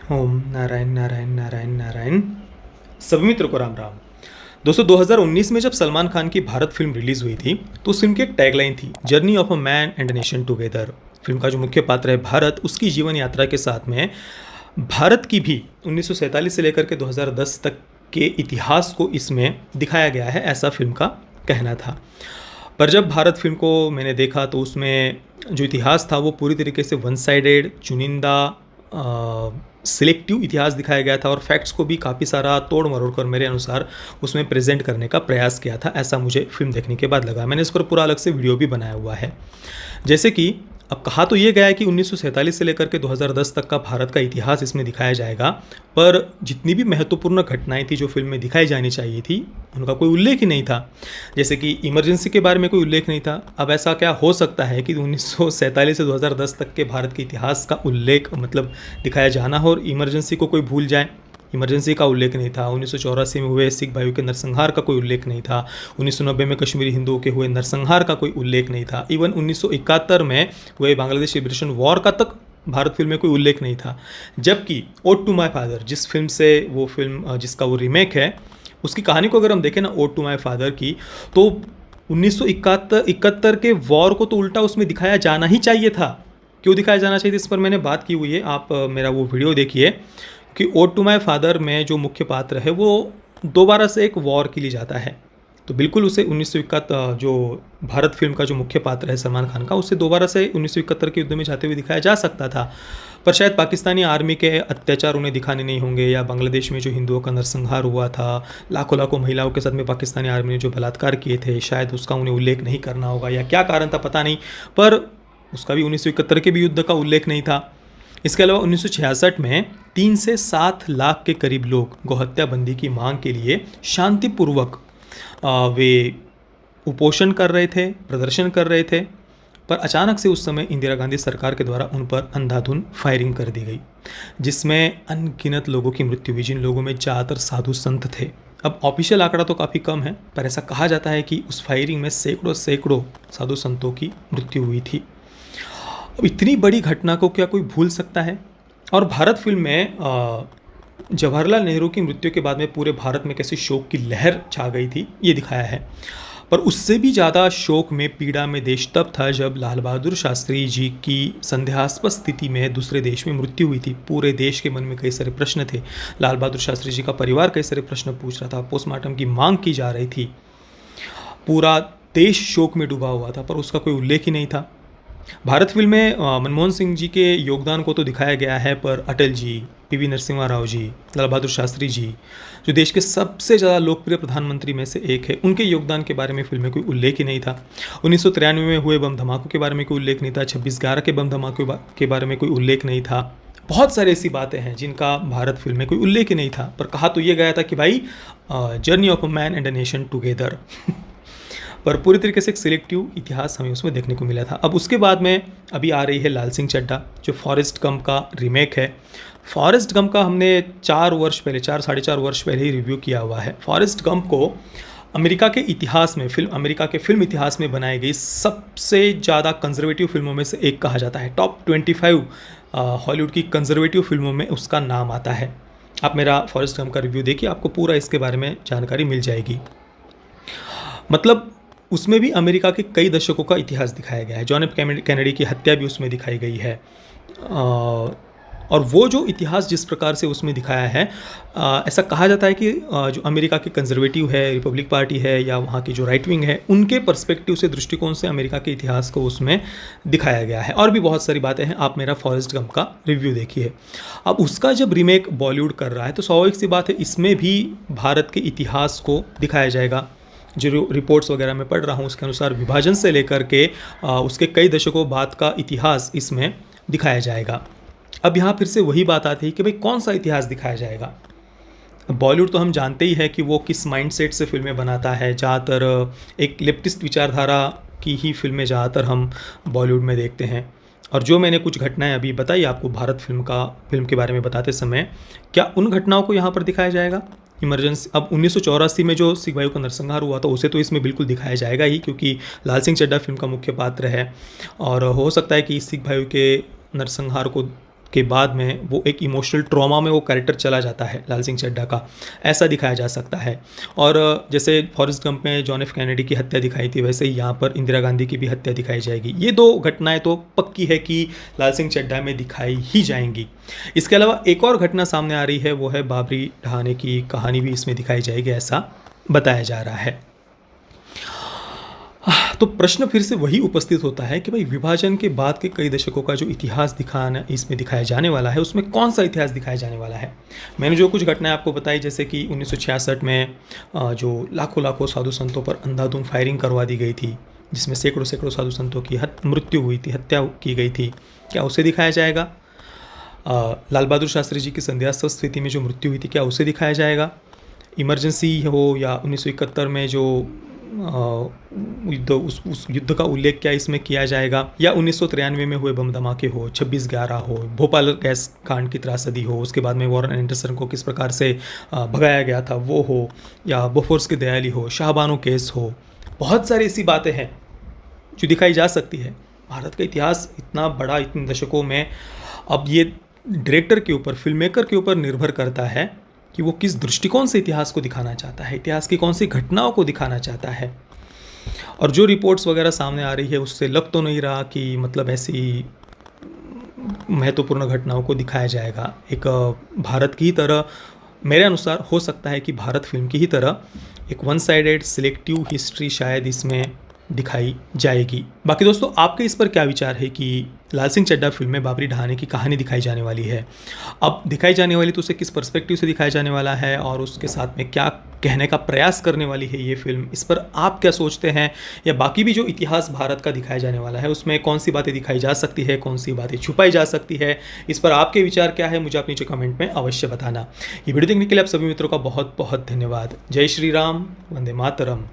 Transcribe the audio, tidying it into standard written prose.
ओम नारायण नारायण नारायण नारायण। सभी मित्रों को राम राम। दोस्तों 2019 में जब सलमान खान की भारत फिल्म रिलीज हुई थी तो उस फिल्म की एक टैगलाइन थी, journey of a man and a nation together. Film का जो मुख्य पात्र है भारत, उसकी जीवन यात्रा के साथ में भारत की भी 1947 से लेकर के 2010 तक के इतिहास को इसमें दिखाया गया है, ऐसा फिल्म का कहना था। पर जब भारत फिल्म को मैंने देखा तो उसमें जो इतिहास था वो पूरी तरीके से वन साइडेड, चुनिंदा, सिलेक्टिव इतिहास दिखाया गया था और फैक्ट्स को भी काफ़ी सारा तोड़ मरोड़ कर मेरे अनुसार उसमें प्रेजेंट करने का प्रयास किया था, ऐसा मुझे फिल्म देखने के बाद लगा। मैंने इस पर पूरा अलग से वीडियो भी बनाया हुआ है। जैसे कि अब कहा तो ये गया है कि 1947 से लेकर के 2010 तक का भारत का इतिहास इसमें दिखाया जाएगा, पर जितनी भी महत्वपूर्ण घटनाएं थी जो फिल्म में दिखाई जानी चाहिए थी उनका कोई उल्लेख ही नहीं था। जैसे कि इमरजेंसी के बारे में कोई उल्लेख नहीं था। अब ऐसा क्या हो सकता है कि 1947 से 2010 तक के भारत के इतिहास का उल्लेख मतलब दिखाया जाना हो और इमरजेंसी को कोई भूल जाए। इमरजेंसी का उल्लेख नहीं था। 1984 में हुए सिख भाइयों के नरसंहार का कोई उल्लेख नहीं था। 1990 में कश्मीरी हिंदुओं के हुए नरसंहार का कोई उल्लेख नहीं था। इवन 1971 में हुए बांग्लादेश लिबरेशन वॉर का तक भारत फिल्म में कोई उल्लेख नहीं था। जबकि ओड टू माई फादर, जिस फिल्म से वो फिल्म जिसका वो रीमेक है, उसकी कहानी को अगर हम देखें ना, ओड टू माई फादर की, तो 1971 के वॉर को तो उल्टा उसमें दिखाया जाना ही चाहिए था। क्यों दिखाया जाना चाहिए इस पर मैंने बात की हुई है, आप मेरा वो वीडियो देखिए कि ओड टू माई फादर में जो मुख्य पात्र है वो दोबारा से एक वॉर के लिए जाता है। तो बिल्कुल उसे 1971 जो भारत फिल्म का जो मुख्य पात्र है सलमान खान का, उसे दोबारा से 1971 के युद्ध में जाते हुए दिखाया जा सकता था। पर शायद पाकिस्तानी आर्मी के अत्याचार उन्हें दिखाने नहीं होंगे, या बांग्लादेश में जो हिंदुओं का नरसंहार हुआ था, लाखों लाखों महिलाओं के साथ में पाकिस्तानी आर्मी ने जो बलात्कार किए थे, शायद उसका उन्हें उल्लेख नहीं करना होगा, या क्या कारण था पता नहीं। पर उसका भी 1971 के भी युद्ध का उल्लेख नहीं था। इसके अलावा 1966 में 3 से 7 लाख के करीब लोग गोहत्या बंदी की मांग के लिए शांतिपूर्वक वे उपोषण कर रहे थे, प्रदर्शन कर रहे थे। पर अचानक से उस समय इंदिरा गांधी सरकार के द्वारा उन पर अंधाधुंध फायरिंग कर दी गई, जिसमें अनगिनत लोगों की मृत्यु हुई, जिन लोगों में ज़्यादातर साधु संत थे। अब ऑफिशियल आंकड़ा तो काफ़ी कम है, पर ऐसा कहा जाता है कि उस फायरिंग में सैकड़ों सैकड़ों साधु संतों की मृत्यु हुई थी। अब इतनी बड़ी घटना को क्या कोई भूल सकता है? और भारत फिल्म में जवाहरलाल नेहरू की मृत्यु के बाद में पूरे भारत में कैसी शोक की लहर छा गई थी, ये दिखाया है। पर उससे भी ज़्यादा शोक में, पीड़ा में देश तब था जब लाल बहादुर शास्त्री जी की संदेहास्पद स्थिति में दूसरे देश में मृत्यु हुई थी। पूरे देश के मन में कई सारे प्रश्न थे। लाल बहादुर शास्त्री जी का परिवार कई सारे प्रश्न पूछ रहा था, पोस्टमार्टम की मांग की जा रही थी। पूरा देश शोक में डूबा हुआ था, पर उसका कोई उल्लेख ही नहीं था। भारत फिल्म में मनमोहन सिंह जी के योगदान को तो दिखाया गया है, पर अटल जी, पीवी नरसिम्हा राव जी, लाल बहादुर शास्त्री जी, जो देश के सबसे ज़्यादा लोकप्रिय प्रधानमंत्री में से एक है, उनके योगदान के बारे में फिल्म में कोई उल्लेख ही नहीं था। 1993 में हुए बम धमाकों के बारे में कोई उल्लेख नहीं था। 26/11 के बम धमाकों के बारे में कोई उल्लेख नहीं था। बहुत सारी ऐसी बातें हैं जिनका भारत फिल्म में कोई उल्लेख ही नहीं था। पर कहा तो ये गया था कि भाई, journey of a man and a nation together पर पूरी तरीके से एक सिलेक्टिव इतिहास हमें उसमें देखने को मिला था। अब उसके बाद में अभी आ रही है लाल सिंह चड्ढा, जो फॉरेस्ट गंप का रीमेक है। फॉरेस्ट गंप का हमने 4 साढ़े 4 वर्ष पहले ही रिव्यू किया हुआ है। फॉरेस्ट गंप को अमेरिका के इतिहास में, अमेरिका के फिल्म इतिहास में बनाई गई सबसे ज़्यादा कंजर्वेटिव फिल्मों में से एक कहा जाता है। टॉप 25 हॉलीवुड की कंजर्वेटिव फिल्मों में उसका नाम आता है। आप मेरा फॉरेस्ट गंप का रिव्यू देखिए, आपको पूरा इसके बारे में जानकारी मिल जाएगी। मतलब उसमें भी अमेरिका के कई दशकों का इतिहास दिखाया गया है। जॉन एफ कैनेडी की हत्या भी उसमें दिखाई गई है। और वो जो इतिहास जिस प्रकार से उसमें दिखाया है, ऐसा कहा जाता है कि जो अमेरिका के कंजर्वेटिव है, रिपब्लिक पार्टी है, या वहाँ की जो राइट विंग है, उनके पर्सपेक्टिव से, दृष्टिकोण से अमेरिका के इतिहास को उसमें दिखाया गया है। और भी बहुत सारी बातें हैं, आप मेरा फॉरेस्ट गंप का रिव्यू देखिए। अब उसका जब रीमेक बॉलीवुड कर रहा है तो स्वाभाविक सी बात है, इसमें भी भारत के इतिहास को दिखाया जाएगा। जो रिपोर्ट्स वगैरह मैं पढ़ रहा हूँ उसके अनुसार विभाजन से लेकर के उसके कई दशकों बाद का इतिहास इसमें दिखाया जाएगा। अब यहाँ फिर से वही बात आती है कि भाई कौन सा इतिहास दिखाया जाएगा। बॉलीवुड तो हम जानते ही है कि वो किस माइंडसेट से फिल्में बनाता है। ज़्यादातर एक लेफ्टिस्ट विचारधारा की ही फिल्में ज़्यादातर हम बॉलीवुड में देखते हैं। और जो मैंने कुछ घटनाएं अभी बताई आपको भारत फिल्म के बारे में बताते समय, क्या उन घटनाओं को यहाँ पर दिखाया जाएगा? इमरजेंसी, अब 1984 में जो सिख भाइयों का नरसंहार हुआ था उसे तो इसमें बिल्कुल दिखाया जाएगा ही, क्योंकि लाल सिंह चड्ढा फिल्म का मुख्य पात्र है। और हो सकता है कि सिख भाइयों के नरसंहार को के बाद में वो एक इमोशनल ट्रॉमा में वो कैरेक्टर चला जाता है लाल सिंह चड्ढा का, ऐसा दिखाया जा सकता है। और जैसे फॉरेस्ट गंप में जॉन एफ कैनेडी की हत्या दिखाई थी, वैसे ही यहाँ पर इंदिरा गांधी की भी हत्या दिखाई जाएगी। ये दो घटनाएं तो पक्की है कि लाल सिंह चड्ढा में दिखाई ही जाएंगी। इसके अलावा एक और घटना सामने आ रही है, वो है बाबरी ढहाने की कहानी भी इसमें दिखाई जाएगी, ऐसा बताया जा रहा है। तो प्रश्न फिर से वही उपस्थित होता है कि भाई विभाजन के बाद के कई दशकों का जो इतिहास दिखाना इसमें दिखाया जाने वाला है, उसमें कौन सा इतिहास दिखाया जाने वाला है। मैंने जो कुछ घटनाएं आपको बताई, जैसे कि 1966 में जो लाखों लाखों साधु संतों पर अंधाधुंध फायरिंग करवा दी गई थी, जिसमें सैकड़ों सैकड़ों साधु संतों की मृत्यु हुई थी, हत्या की गई थी, क्या उसे दिखाया जाएगा। लाल बहादुर शास्त्री जी की संध्यास्थ स्थिति में जो मृत्यु हुई थी, क्या उसे दिखाया जाएगा। इमरजेंसी हो या 1971 में जो उस युद्ध का उल्लेख क्या इसमें किया जाएगा, या 1993 में हुए बम धमाके हो, 26/11 हो, भोपाल गैस कांड की त्रासदी हो, उसके बाद में वॉरेन एंडरसन को किस प्रकार से भगाया गया था वो हो, या बोफोर्स की दयाली हो, शाहबानो केस हो। बहुत सारी ऐसी बातें हैं जो दिखाई जा सकती है। भारत का इतिहास इतना बड़ा, इतने दशकों में, अब ये डायरेक्टर के ऊपर, फिल्म मेकर के ऊपर निर्भर करता है कि वो किस दृष्टिकोण से इतिहास को दिखाना चाहता है, इतिहास की कौन सी घटनाओं को दिखाना चाहता है। और जो रिपोर्ट्स वगैरह सामने आ रही है उससे लग तो नहीं रहा कि मतलब ऐसी महत्वपूर्ण घटनाओं को दिखाया जाएगा। एक भारत की ही तरह, मेरे अनुसार हो सकता है कि भारत फिल्म की ही तरह एक वन साइडेड सिलेक्टिव हिस्ट्री शायद इसमें दिखाई जाएगी। बाकी दोस्तों, आपके इस पर क्या विचार है कि लाल सिंह चड्ढा फिल्म में बाबरी ढहाने की कहानी दिखाई जाने वाली है, अब दिखाई जाने वाली तो उसे किस पर्सपेक्टिव से दिखाया जाने वाला है और उसके साथ में क्या कहने का प्रयास करने वाली है ये फिल्म, इस पर आप क्या सोचते हैं। या बाकी भी जो इतिहास भारत का दिखाया जाने वाला है उसमें कौन सी बातें दिखाई जा सकती है, कौन सी बातें छुपाई जा सकती है, इस पर आपके विचार क्या है, मुझे आप नीचे कमेंट में अवश्य बताना। ये वीडियो देखने के लिए आप सभी मित्रों का बहुत बहुत धन्यवाद। जय श्री राम, वंदे मातरम।